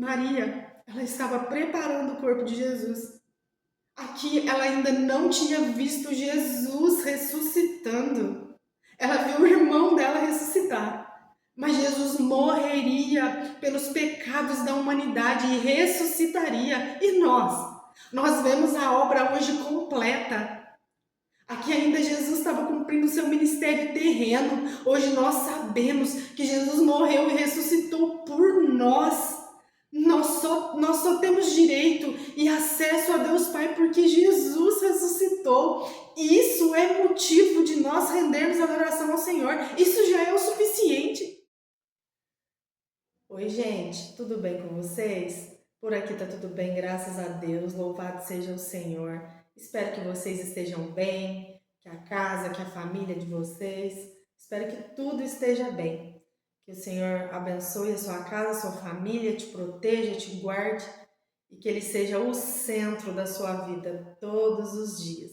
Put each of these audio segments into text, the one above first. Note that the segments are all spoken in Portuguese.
Maria, ela estava preparando o corpo de Jesus. Aqui ela ainda não tinha visto Jesus ressuscitando. Ela viu o irmão dela ressuscitar. Mas Jesus morreria pelos pecados da humanidade e ressuscitaria. E nós? Nós vemos a obra hoje completa. Aqui ainda Jesus estava cumprindo seu ministério terreno. Hoje nós sabemos que Jesus morreu e ressuscitou por nós. Nós só temos direito e acesso a Deus Pai porque Jesus ressuscitou. Isso é motivo de nós rendermos adoração ao Senhor. Isso já é o suficiente. Oi, gente, tudo bem com vocês? Por aqui tá tudo bem, graças a Deus. Louvado seja o Senhor. Espero que vocês estejam bem, que a casa, que a família de vocês. Espero que tudo esteja bem. Que o Senhor abençoe a sua casa, a sua família, te proteja, te guarde e que Ele seja o centro da sua vida todos os dias.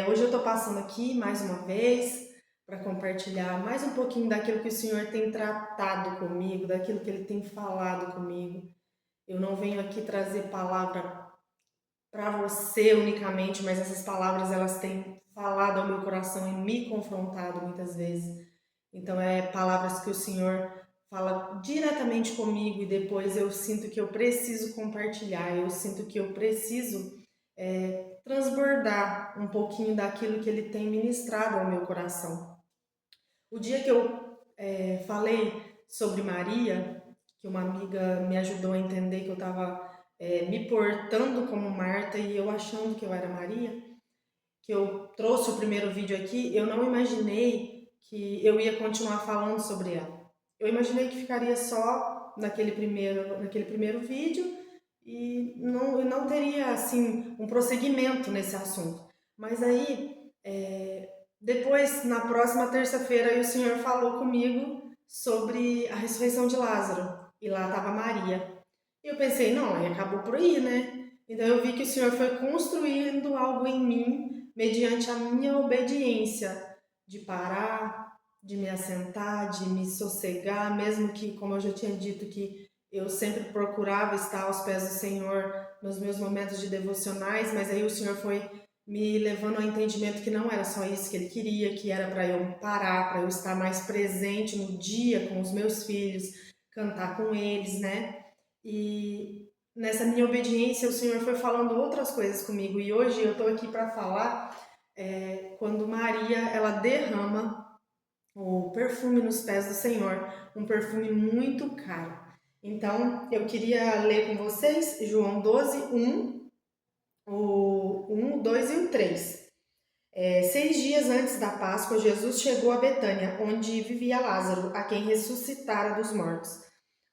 Hoje eu estou passando aqui mais uma vez para compartilhar mais um pouquinho daquilo que o Senhor tem tratado comigo, daquilo que Ele tem falado comigo. Eu não venho aqui trazer palavra para você unicamente, mas essas palavras elas têm falado ao meu coração e me confrontado muitas vezes. Então palavras que o Senhor fala diretamente comigo e depois eu sinto que eu preciso compartilhar, eu sinto que eu preciso transbordar um pouquinho daquilo que Ele tem ministrado ao meu coração. O dia que eu falei sobre Maria, que uma amiga me ajudou a entender que eu estava me portando como Marta e eu achando que eu era Maria, que eu trouxe o primeiro vídeo aqui, eu não imaginei que eu ia continuar falando sobre ela. Eu imaginei que ficaria só naquele primeiro vídeo e não teria assim um prosseguimento nesse assunto. Mas aí, depois, na próxima terça-feira, aí o Senhor falou comigo sobre a ressurreição de Lázaro. E lá estava Maria. E eu pensei, não, aí acabou por aí, né? Então eu vi que o Senhor foi construindo algo em mim mediante a minha obediência de parar, de me assentar, de me sossegar, mesmo que, como eu já tinha dito, que eu sempre procurava estar aos pés do Senhor nos meus momentos de devocionais, mas aí o Senhor foi me levando ao entendimento que não era só isso que Ele queria, que era para eu parar, para eu estar mais presente no dia com os meus filhos, cantar com eles, né? E nessa minha obediência, o Senhor foi falando outras coisas comigo. E hoje eu estou aqui para falar quando Maria ela derrama o perfume nos pés do Senhor, um perfume muito caro. Então, eu queria ler com vocês João 12, 1, o 1, o 2 e o 3. 6 dias antes da Páscoa, Jesus chegou a Betânia, onde vivia Lázaro, a quem ressuscitara dos mortos.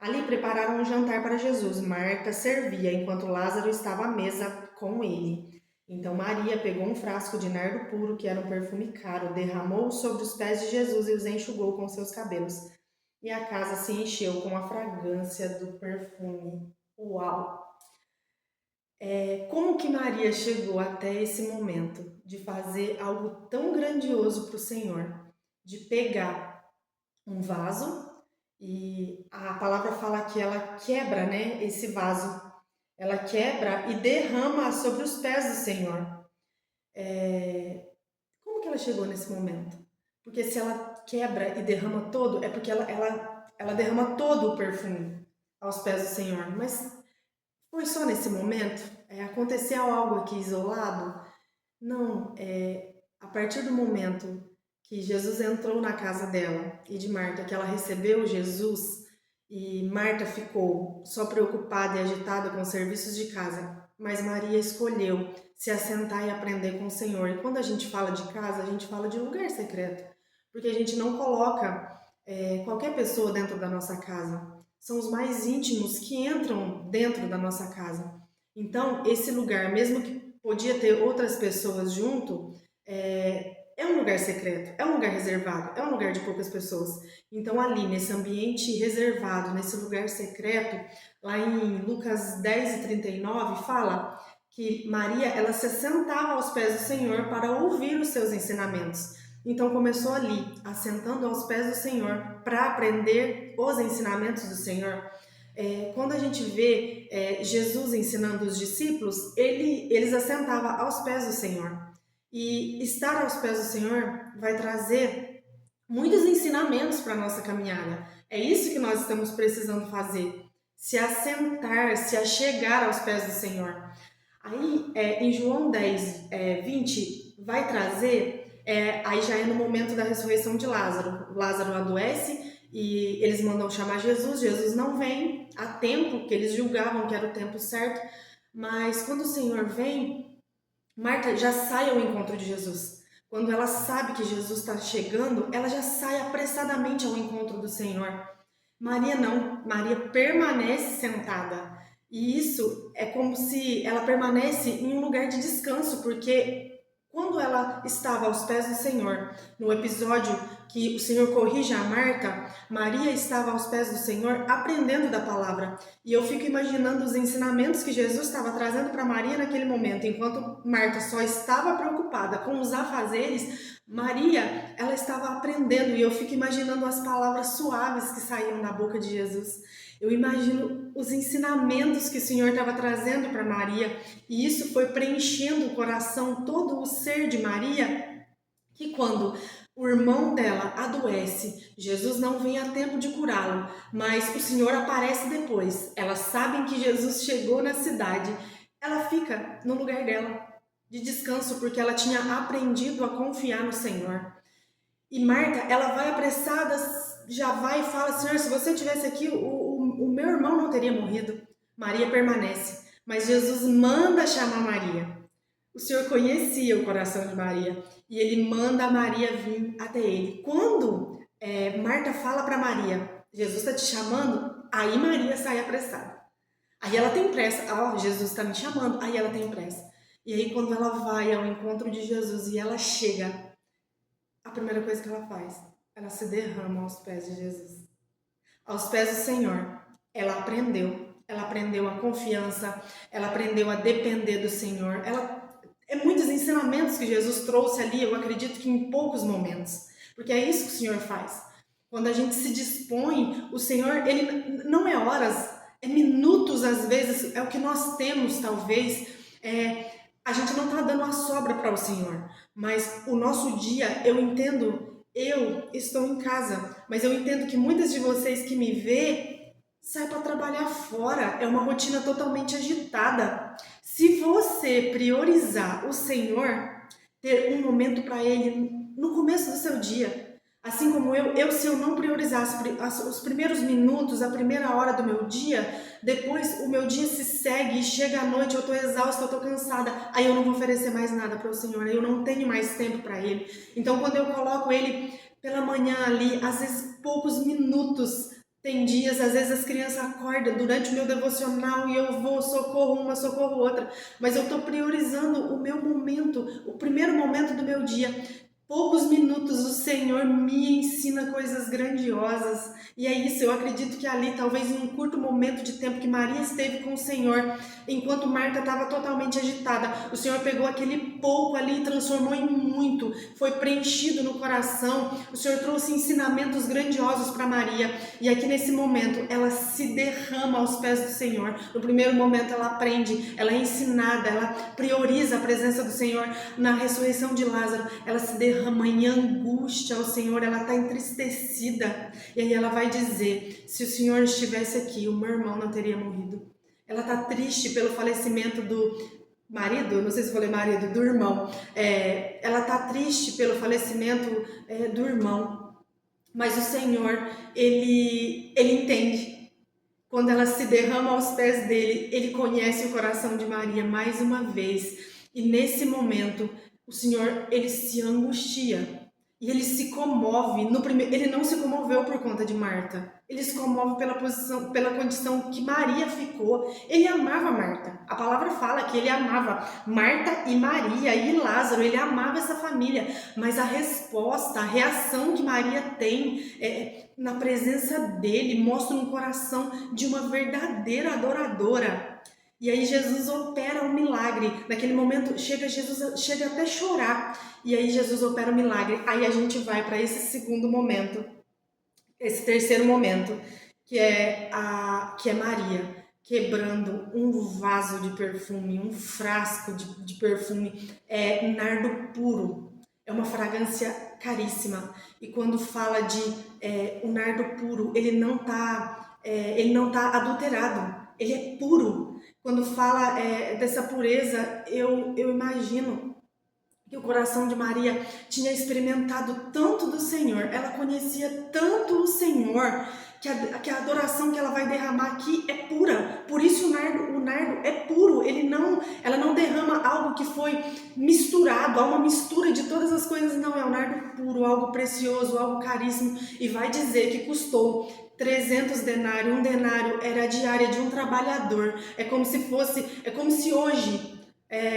Ali prepararam um jantar para Jesus. Marta servia, enquanto Lázaro estava à mesa com ele. Então Maria pegou um frasco de nardo puro, que era um perfume caro, derramou-o sobre os pés de Jesus e os enxugou com seus cabelos. E a casa se encheu com a fragrância do perfume. Uau! Como que Maria chegou até esse momento de fazer algo tão grandioso para o Senhor? De pegar um vaso e a palavra fala que ela quebra, né, esse vaso. Ela quebra e derrama sobre os pés do Senhor. Como que ela chegou nesse momento? Porque se ela quebra e derrama todo, é porque ela derrama todo o perfume aos pés do Senhor. Mas foi só nesse momento? Aconteceu algo aqui isolado? Não, a partir do momento que Jesus entrou na casa dela e de Marta, que ela recebeu Jesus e Marta ficou só preocupada e agitada com os serviços de casa, mas Maria escolheu se assentar e aprender com o Senhor. E quando a gente fala de casa, a gente fala de lugar secreto, porque a gente não coloca qualquer pessoa dentro da nossa casa. São os mais íntimos que entram dentro da nossa casa. Então, esse lugar, mesmo que podia ter outras pessoas junto, um lugar secreto, é um lugar reservado, é um lugar de poucas pessoas. Então, ali, nesse ambiente reservado, nesse lugar secreto, lá em Lucas 10:39, fala que Maria, ela se sentava aos pés do Senhor para ouvir os seus ensinamentos. Então, começou ali, assentando aos pés do Senhor, para aprender os ensinamentos do Senhor. Quando a gente vê Jesus ensinando os discípulos, eles assentavam aos pés do Senhor. E estar aos pés do Senhor vai trazer muitos ensinamentos para a nossa caminhada. É isso que nós estamos precisando fazer. Se assentar, se achegar aos pés do Senhor. Aí, em João 10, 20, vai trazer, aí já é no momento da ressurreição de Lázaro. Lázaro adoece e eles mandam chamar Jesus. Jesus não vem a tempo, que eles julgavam que era o tempo certo. Mas quando o Senhor vem, Marta já sai ao encontro de Jesus. Quando ela sabe que Jesus está chegando, ela já sai apressadamente ao encontro do Senhor. Maria não, Maria permanece sentada. E isso é como se ela permanece em um lugar de descanso, porque quando ela estava aos pés do Senhor, no episódio que o Senhor corrige a Marta, Maria estava aos pés do Senhor aprendendo da palavra. E eu fico imaginando os ensinamentos que Jesus estava trazendo para Maria naquele momento, enquanto Marta só estava preocupada com os afazeres, Maria, ela estava aprendendo, e eu fico imaginando as palavras suaves que saíam da boca de Jesus. Eu imagino os ensinamentos que o Senhor estava trazendo para Maria, e isso foi preenchendo o coração, todo o ser de Maria, que quando o irmão dela adoece, Jesus não vem a tempo de curá-lo, mas o Senhor aparece depois. Elas sabem que Jesus chegou na cidade. Ela fica no lugar dela, de descanso, porque ela tinha aprendido a confiar no Senhor. E Marta, ela vai apressada, já vai e fala: Senhor, se você tivesse aqui, o meu irmão não teria morrido. Maria permanece, mas Jesus manda chamar Maria. O Senhor conhecia o coração de Maria e ele manda a Maria vir até ele. Quando Marta fala para Maria: Jesus está te chamando, aí Maria sai apressada. Aí ela tem pressa. Jesus está me chamando. Aí ela tem pressa. E aí quando ela vai ao encontro de Jesus e ela chega, a primeira coisa que ela faz, ela se derrama aos pés de Jesus. Aos pés do Senhor. Ela aprendeu a confiança, ela aprendeu a depender do Senhor. Muitos ensinamentos que Jesus trouxe ali, eu acredito que em poucos momentos. Porque é isso que o Senhor faz. Quando a gente se dispõe, o Senhor, ele não é horas, é minutos às vezes, é o que nós temos talvez. A gente não está dando a sobra para o Senhor, mas o nosso dia, eu entendo, eu estou em casa, mas eu entendo que muitas de vocês que me vê sai para trabalhar fora, é uma rotina totalmente agitada. Se você priorizar o Senhor, ter um momento para Ele no começo do seu dia, assim como se eu não priorizasse os primeiros minutos, a primeira hora do meu dia, depois o meu dia se segue e chega à noite, eu estou exausta, eu estou cansada, aí eu não vou oferecer mais nada para o Senhor, aí eu não tenho mais tempo para Ele. Então quando eu coloco Ele pela manhã ali, às vezes poucos minutos, tem dias, às vezes as crianças acordam durante o meu devocional e eu vou, socorro uma, socorro outra, mas eu estou priorizando o meu momento, o primeiro momento do meu dia. Poucos minutos o Senhor me ensina coisas grandiosas. E é isso, eu acredito que ali, talvez em um curto momento de tempo que Maria esteve com o Senhor, enquanto Marta estava totalmente agitada, o Senhor pegou aquele pouco ali e transformou em muito. Foi preenchido no coração. O Senhor trouxe ensinamentos grandiosos para Maria. E aqui nesse momento, ela se derrama aos pés do Senhor. No primeiro momento ela aprende, ela é ensinada, ela prioriza a presença do Senhor. Na ressurreição de Lázaro, ela se derrama em angústia ao Senhor, ela está entristecida. E aí ela vai dizer: se o Senhor estivesse aqui, o meu irmão não teria morrido. Ela está triste pelo falecimento do marido, não sei se eu falei marido, do irmão. Ela está triste pelo falecimento do irmão. Mas o Senhor, Ele entende. Quando ela se derrama aos pés dele, Ele conhece o coração de Maria mais uma vez. E nesse momento, o Senhor, Ele se angustia. E Ele se comove. Ele não se comoveu por conta de Marta. Ele se comove pela condição que Maria ficou. Ele amava Marta. A palavra fala que ele amava Marta e Maria e Lázaro. Ele amava essa família. Mas a resposta, a reação que Maria tem na presença dele mostra um coração de uma verdadeira adoradora. E aí Jesus opera um milagre. Naquele momento Jesus chega até a chorar. E aí Jesus opera um milagre. Aí a gente vai para esse segundo momento, esse terceiro momento. que é Maria quebrando um vaso de perfume, um frasco de perfume, nardo puro. É uma fragrância caríssima. E quando fala de o nardo puro, ele não tá adulterado, ele é puro. Quando fala dessa pureza, eu imagino que o coração de Maria tinha experimentado tanto do Senhor, ela conhecia tanto o Senhor, que a adoração que ela vai derramar aqui é pura. Por isso o nardo é puro, ela não derrama algo que foi misturado, há uma mistura de todas as coisas, não, é o nardo puro, algo precioso, algo caríssimo, e vai dizer que custou 300 denários, um denário era a diária de um trabalhador, é como se hoje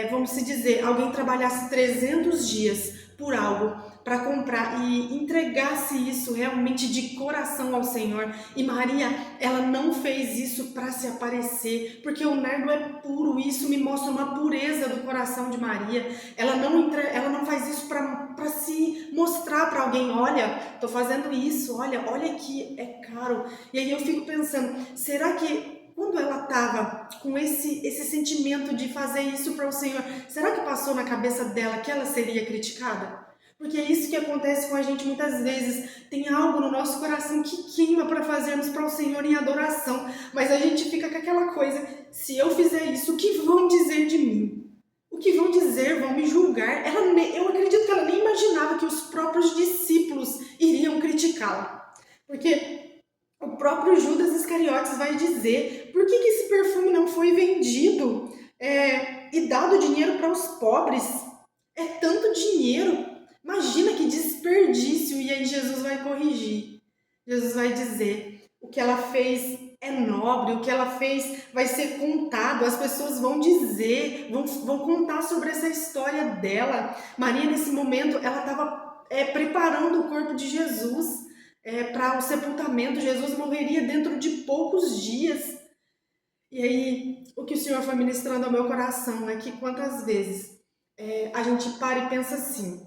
vamos se dizer, alguém trabalhasse 300 dias por algo para comprar e entregasse isso realmente de coração ao Senhor. E Maria, ela não fez isso para se aparecer, porque o nardo é puro. Isso me mostra uma pureza do coração de Maria. Ela não faz isso para se mostrar para alguém, olha, tô fazendo isso, olha que é caro. E aí eu fico pensando, será que quando ela estava com esse sentimento de fazer isso para o Senhor, será que passou na cabeça dela que ela seria criticada? Porque é isso que acontece com a gente muitas vezes. Tem algo no nosso coração que queima para fazermos para o Senhor em adoração, mas a gente fica com aquela coisa: se eu fizer isso, o que vão dizer de mim? O que vão dizer? Vão me julgar? Eu acredito que ela nem imaginava que os próprios discípulos iriam criticá-la. Porque o próprio Judas Iscariotes vai dizer: por que esse perfume não foi vendido e dado dinheiro para os pobres? É tanto dinheiro, imagina que desperdício. E aí Jesus vai corrigir, Jesus vai dizer: o que ela fez é nobre, o que ela fez vai ser contado, as pessoas vão dizer, vão contar sobre essa história dela. Maria, nesse momento, ela estava preparando o corpo de Jesus para o sepultamento. Jesus morreria dentro de poucos dias. E aí, o que o Senhor foi ministrando ao meu coração é que quantas vezes a gente para e pensa assim,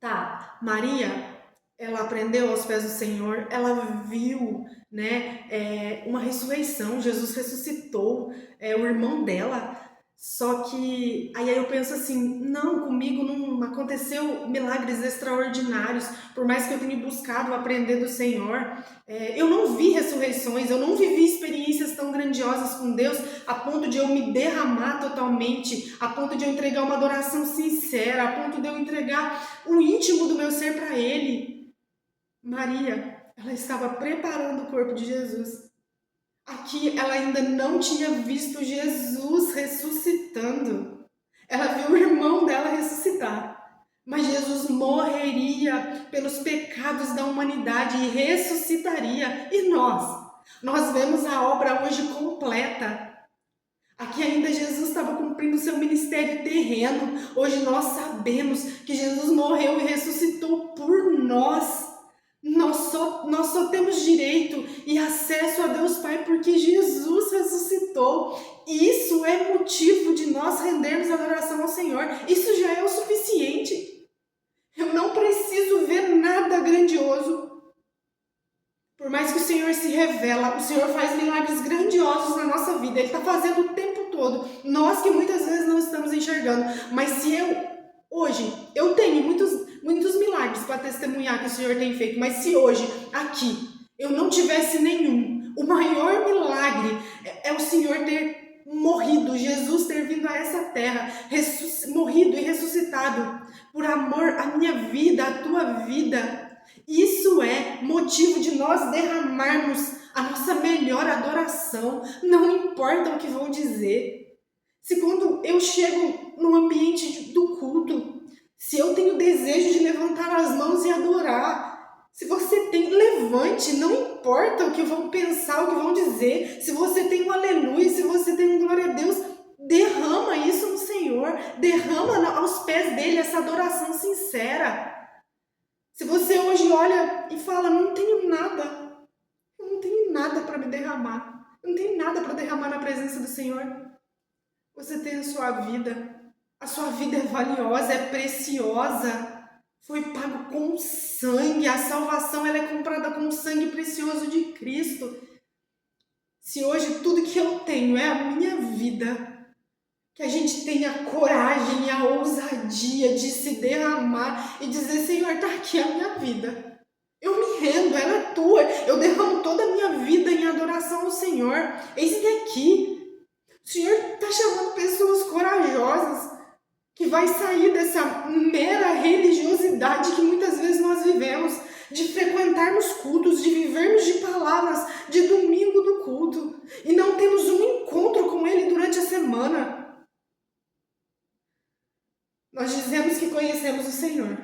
tá, Maria, ela aprendeu aos pés do Senhor, ela viu, né, uma ressurreição, Jesus ressuscitou o irmão dela, só que aí eu penso assim, não, comigo não aconteceu milagres extraordinários, por mais que eu tenha buscado aprender do Senhor, eu não vi ressurreições, eu não vivi experiências tão grandiosas com Deus, a ponto de eu me derramar totalmente, a ponto de eu entregar uma adoração sincera, a ponto de eu entregar o íntimo do meu ser para Ele. Maria, ela estava preparando o corpo de Jesus. Aqui ela ainda não tinha visto Jesus ressuscitando. Ela viu o irmão dela ressuscitar. Mas Jesus morreria pelos pecados da humanidade e ressuscitaria. E nós? Nós vemos a obra hoje completa. Aqui ainda Jesus estava cumprindo seu ministério terreno. Hoje nós sabemos que Jesus morreu e ressuscitou por nós. Nós só temos direito e acesso a Deus Pai porque Jesus ressuscitou. Isso é motivo de nós rendermos adoração ao Senhor. Isso já é o suficiente. Eu não preciso ver nada grandioso. Por mais que o Senhor se revela, o Senhor faz milagres grandiosos na nossa vida. Ele está fazendo o tempo todo. Nós que muitas vezes não estamos enxergando. Mas se hoje, eu tenho muitos milagres para testemunhar que o Senhor tem feito. Mas se hoje, aqui, eu não tivesse nenhum, o maior milagre é o Senhor ter morrido, Jesus ter vindo a essa terra, morrido e ressuscitado, por amor à minha vida, à tua vida. Isso é motivo de nós derramarmos a nossa melhor adoração. Não importa o que vão dizer. Se quando eu chego no ambiente do culto, se eu tenho desejo de levantar as mãos e adorar, se você tem, levante, não importa o que vão pensar, o que vão dizer. Se você tem um aleluia, se você tem um glória a Deus, derrama isso no Senhor, derrama aos pés dele essa adoração sincera. Se você hoje olha e fala, não tenho nada, eu não tenho nada para me derramar, eu não tenho nada para derramar na presença do Senhor, você tem a sua vida é valiosa, é preciosa, foi pago com sangue, a salvação ela é comprada com o sangue precioso de Cristo. Se hoje tudo que eu tenho é a minha vida, que a gente tenha a coragem e a ousadia de se derramar e dizer, Senhor, está aqui a minha vida. Eu me rendo, ela é tua. Eu derramo toda a minha vida em adoração ao Senhor. Eis-me aqui. O Senhor está chamando pessoas corajosas que vai sair dessa mera religiosidade que muitas vezes nós vivemos, de frequentarmos cultos, de vivermos de palavras, de domingo do culto, e não temos um encontro com Ele durante a semana. Nós dizemos que conhecemos o Senhor,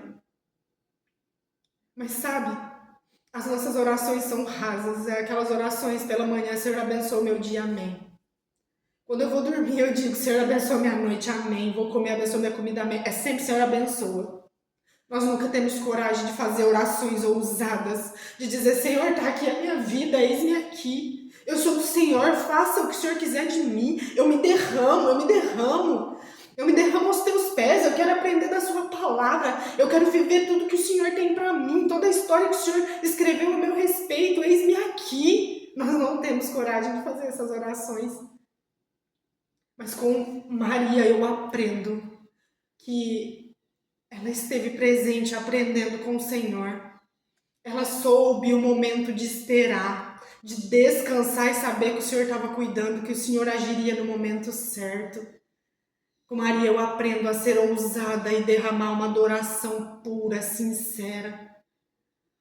mas sabe, as nossas orações são rasas, é aquelas orações pela manhã, Senhor abençoe o meu dia, amém. Quando eu vou dormir, eu digo, Senhor abençoe minha noite, amém. Vou comer, abençoe minha comida, amém. É sempre Senhor abençoa. Nós nunca temos coragem de fazer orações ousadas, de dizer, Senhor, está aqui a minha vida, eis-me aqui. Eu sou do Senhor, faça o que o Senhor quiser de mim. Eu me derramo. Eu me derramo aos teus pés, eu quero aprender da sua palavra. Eu quero viver tudo que o Senhor tem para mim, toda a história que o Senhor escreveu a meu respeito, eis-me aqui. Nós não temos coragem de fazer essas orações. Mas com Maria eu aprendo que ela esteve presente, aprendendo com o Senhor. Ela soube o momento de esperar, de descansar e saber que o Senhor estava cuidando, que o Senhor agiria no momento certo. Com Maria eu aprendo a ser ousada e derramar uma adoração pura, sincera.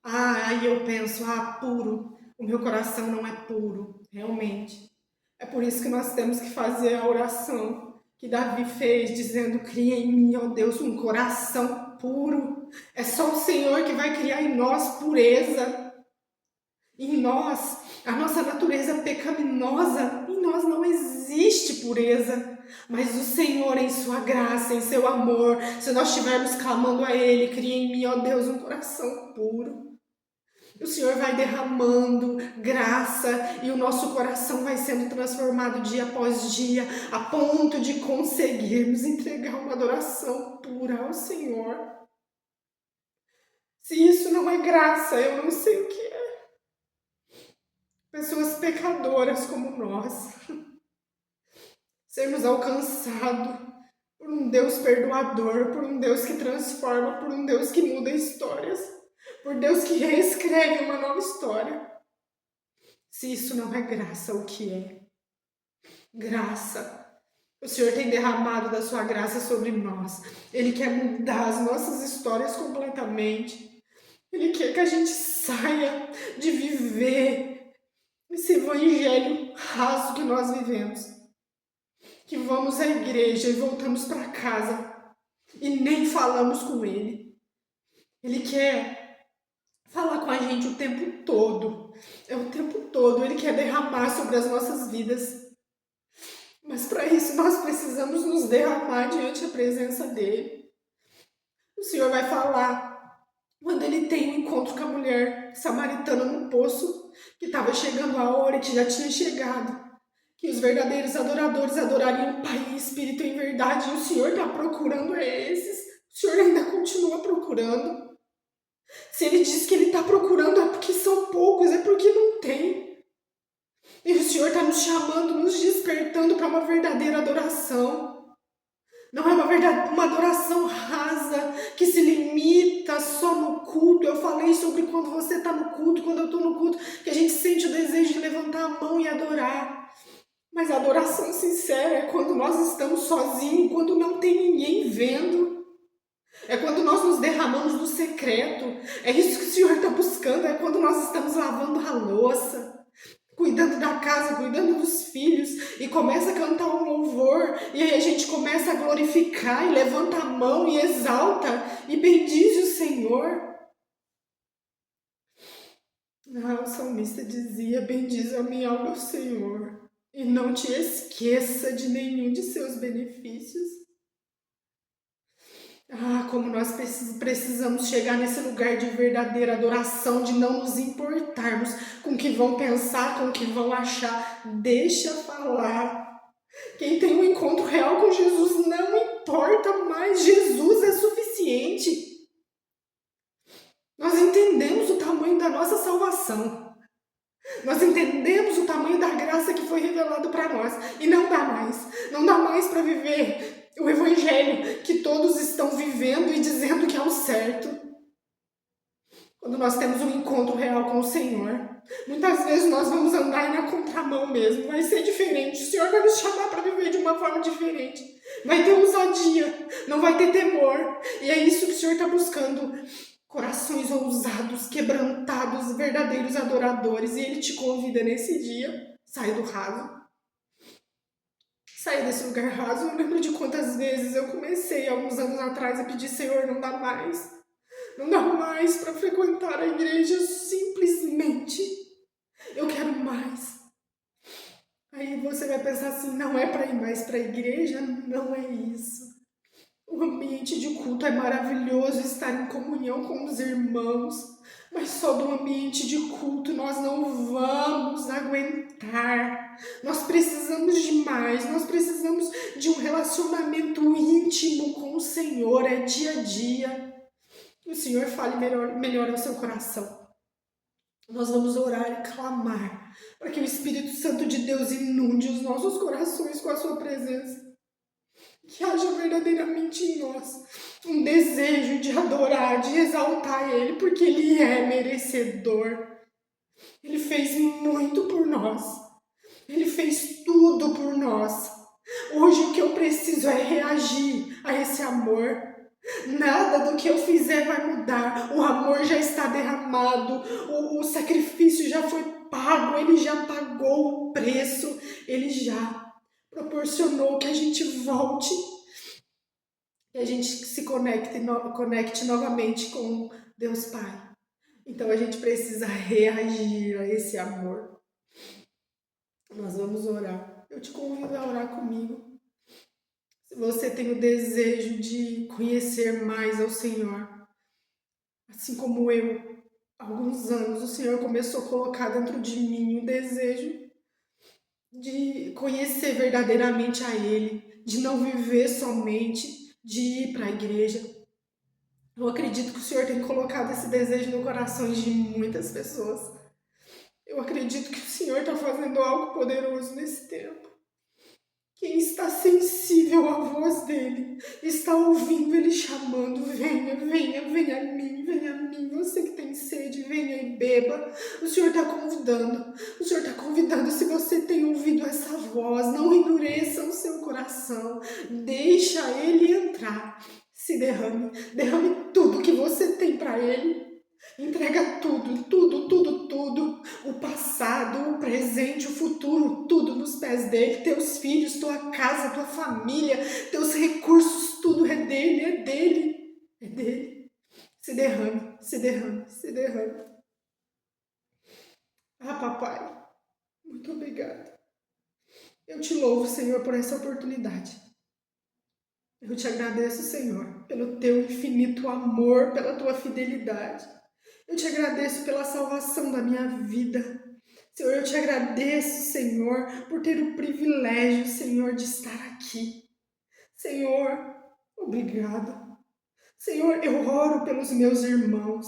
Aí eu penso, puro, o meu coração não é puro, realmente. É por isso que nós temos que fazer a oração que Davi fez, dizendo, cria em mim, ó Deus, um coração puro. É só o Senhor que vai criar em nós pureza. Em nós, a nossa natureza pecaminosa, em nós não existe pureza. Mas o Senhor, em sua graça, em seu amor, se nós estivermos clamando a Ele, cria em mim, ó Deus, um coração puro. O Senhor vai derramando graça e o nosso coração vai sendo transformado dia após dia, a ponto de conseguirmos entregar uma adoração pura ao Senhor. Se isso não é graça, eu não sei o que é. Pessoas pecadoras como nós, sermos alcançados por um Deus perdoador, por um Deus que transforma, por um Deus que muda histórias. Por Deus que reescreve uma nova história. Se isso não é graça, o que é? Graça. O Senhor tem derramado da sua graça sobre nós. Ele quer mudar as nossas histórias completamente. Ele quer que a gente saia de viver esse evangelho raso que nós vivemos. Que vamos à igreja e voltamos para casa e nem falamos com Ele. Ele quer falar com a gente o tempo todo. É o tempo todo. Ele quer derramar sobre as nossas vidas. Mas para isso nós precisamos nos derramar diante da presença dele. O Senhor vai falar quando ele tem um encontro com a mulher samaritana no poço, que estava chegando a hora, que já tinha chegado, que os verdadeiros adoradores adorariam o Pai em espírito e em verdade, e o Senhor está procurando esses. O Senhor ainda continua procurando. Se ele diz que ele está procurando é porque são poucos, é porque não tem. E o Senhor está nos chamando, nos despertando para uma verdadeira adoração. Não é uma adoração rasa, que se limita só no culto. Eu falei sobre quando você está no culto, quando eu estou no culto, que a gente sente o desejo de levantar a mão e adorar. Mas a adoração sincera é quando nós estamos sozinhos, quando não tem ninguém vendo. É quando nós nos derramamos no secreto. É isso que o Senhor está buscando. É quando nós estamos lavando a louça, cuidando da casa, cuidando dos filhos, e começa a cantar um louvor, e aí a gente começa a glorificar, e levanta a mão, e exalta, e bendiz o Senhor. O salmista dizia, bendiz a minha alma ao Senhor, e não te esqueça de nenhum de seus benefícios. Como nós precisamos chegar nesse lugar de verdadeira adoração, de não nos importarmos com o que vão pensar, com o que vão achar. Deixa falar. Quem tem um encontro real com Jesus não importa mais. Jesus é suficiente. Nós entendemos o tamanho da nossa salvação. Nós entendemos o tamanho da graça que para viver o evangelho que todos estão vivendo e dizendo que é o certo. Quando nós temos um encontro real com o Senhor, muitas vezes nós vamos andar na contramão mesmo, vai ser diferente. O Senhor vai nos chamar para viver de uma forma diferente. Vai ter ousadia, não vai ter temor. E é isso que o Senhor está buscando. Corações ousados, quebrantados, verdadeiros adoradores. E Ele te convida nesse dia, sai do raso. Sair desse lugar raso. Eu lembro de quantas vezes eu comecei, alguns anos atrás, a pedir: Senhor, não dá mais. Não dá mais para frequentar a igreja, simplesmente. Eu quero mais. Aí você vai pensar assim: não é para ir mais para a igreja? Não é isso. O ambiente de culto é maravilhoso, estar em comunhão com os irmãos, mas só do ambiente de culto nós não vamos aguentar. Nós precisamos de mais, nós precisamos de um relacionamento íntimo com o Senhor, é dia a dia. O Senhor fale melhor ao seu coração. Nós vamos orar e clamar para que o Espírito Santo de Deus inunde os nossos corações com a sua presença. Que haja verdadeiramente em nós um desejo de adorar, de exaltar Ele, porque Ele é merecedor. Ele fez muito por nós. Ele fez tudo por nós. Hoje o que eu preciso é reagir a esse amor. Nada do que eu fizer vai mudar. O amor já está derramado. O sacrifício já foi pago. Ele já pagou o preço. Ele já proporcionou que a gente volte. Que a gente se conecte novamente com Deus Pai. Então a gente precisa reagir a esse amor. Nós vamos orar. Eu te convido a orar comigo. Se você tem o desejo de conhecer mais ao Senhor, assim como eu, há alguns anos, o Senhor começou a colocar dentro de mim o desejo de conhecer verdadeiramente a Ele, de não viver somente de ir para a igreja. Eu acredito que o Senhor tem colocado esse desejo no coração de muitas pessoas. Eu acredito que o Senhor está fazendo algo poderoso nesse tempo. Quem está sensível à voz dele, está ouvindo ele chamando: venha, venha, venha a mim, venha a mim. Você que tem sede, venha e beba. O Senhor está convidando. O Senhor está convidando. Se você tem ouvido essa voz, não endureça o seu coração. Deixa ele entrar. Se derrame. Derrame tudo que você tem para ele. Entrega tudo, tudo, tudo, tudo. O passado, o presente, o futuro, tudo nos pés dele. Teus filhos, tua casa, tua família, teus recursos, tudo é dele, é dele, é dele. Se derrame, se derrame, se derrame. Ah, papai, muito obrigada. Eu te louvo, Senhor, por essa oportunidade. Eu te agradeço, Senhor, pelo teu infinito amor, pela tua fidelidade. Eu te agradeço pela salvação da minha vida. Senhor, eu te agradeço, Senhor, por ter o privilégio, Senhor, de estar aqui. Senhor, obrigado. Senhor, eu oro pelos meus irmãos.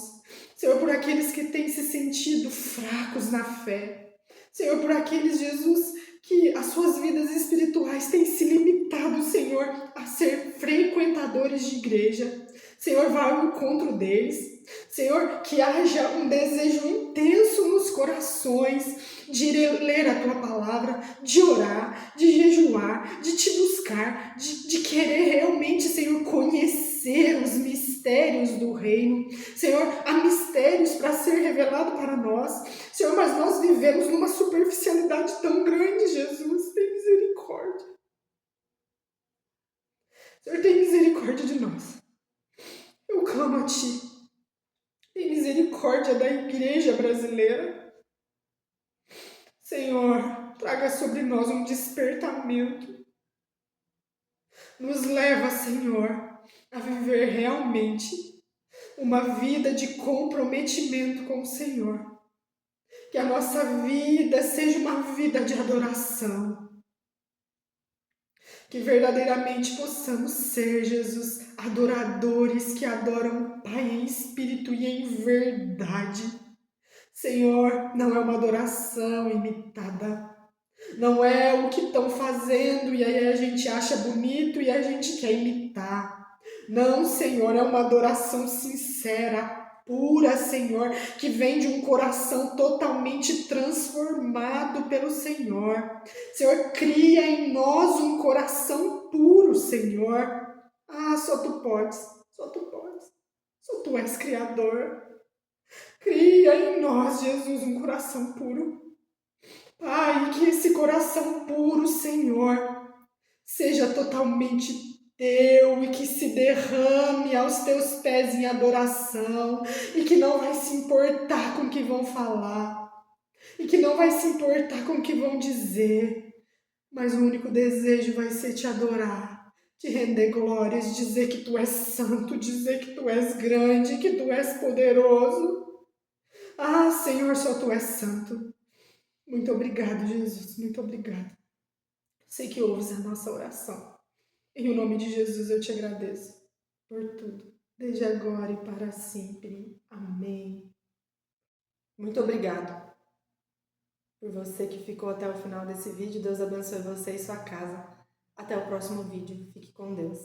Senhor, por aqueles que têm se sentido fracos na fé. Senhor, por aqueles, Jesus, que as suas vidas espirituais têm se limitado, Senhor, a ser frequentadores de igreja. Senhor, vá ao encontro deles. Senhor, que haja um desejo intenso nos corações de ler a tua palavra, de orar, de jejuar, de te buscar, de querer realmente, Senhor, conhecer os mistérios do reino. Senhor, há mistérios para ser revelado para nós. Senhor, mas nós vivemos numa superficialidade tão grande, Jesus. Tem misericórdia. Senhor, tem misericórdia de nós. Eu clamo a Ti. Tem misericórdia da igreja brasileira. Senhor, traga sobre nós um despertamento. Nos leva, Senhor, a viver realmente uma vida de comprometimento com o Senhor. Que a nossa vida seja uma vida de adoração. Que verdadeiramente possamos ser, Jesus, adoradores que adoram o Pai em espírito e em verdade. Senhor, não é uma adoração imitada, Não é o que estão fazendo e aí a gente acha bonito e a gente quer imitar. Não, Senhor, é uma adoração sincera, pura, Senhor, que vem de um coração totalmente transformado pelo Senhor. Senhor, cria em nós um coração puro, Senhor. Ah, só tu podes, só tu podes, só tu és Criador. Cria em nós, Jesus, um coração puro. Pai, que esse coração puro, Senhor, seja totalmente teu e que se derrame aos teus pés em adoração e que não vai se importar com o que vão falar e que não vai se importar com o que vão dizer, mas o único desejo vai ser te adorar, te render glórias, dizer que tu és santo, dizer que tu és grande, que tu és poderoso. Ah, Senhor, só tu és santo. Muito obrigado, Jesus, muito obrigado. Sei que ouves a nossa oração. Em nome de Jesus eu te agradeço por tudo, desde agora e para sempre. Amém. Muito obrigado por você que ficou até o final desse vídeo. Deus abençoe você e sua casa. Até o próximo vídeo. Fique com Deus.